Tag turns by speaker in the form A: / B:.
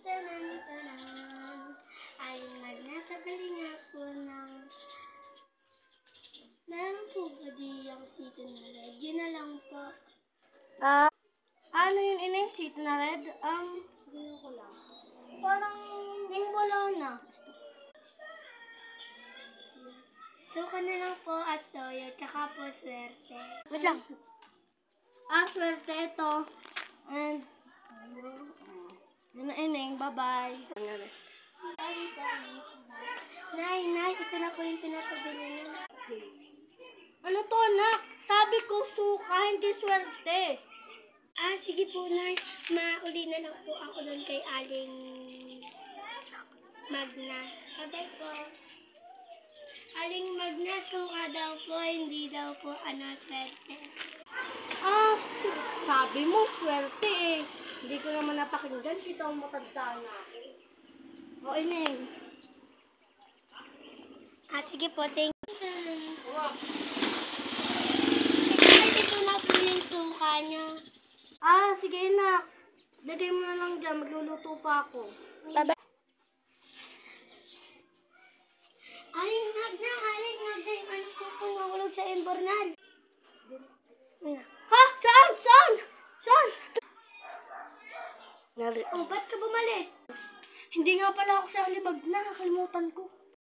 A: tanan, tanan. Aling magnasabali nga po ng meron po ba diyang sito na red? Yun na lang po.
B: Ano yun, ineng sito na red?
A: Ganyan ko lang.
B: Parang yung wala na.
A: Suka na lang po at toyo, tsaka po swerte.
B: Wait lang. Swerte ito. And, yun na ineng, bye-bye.
A: Nay, ito na po yung pinapabili niyo.
B: Ano to, anak? Sabi ko suka, hindi swerte.
A: Sige po, Nay. Mauli na lang po ako doon kay Aling Magna. Sabay po. Aling Magna, suka daw po, hindi daw po swerte.
B: Sabi mo, swerte eh. Hindi ko naman napakinggan. Kita ang matanda na ako. O, ineng.
A: Sige po, thank you. Ito na po yung suka niya.
B: Sige anak. Lagay mo na lang dyan. Magluluto pa ako.
A: Bye-bye. Aling Magna, ano po po nahulog sa imbornal?
B: Ha? Saan? Saan?
A: Ba't ka bumalik?
B: Hindi nga pala ako sa Aling Magna. Nakalimutan ko.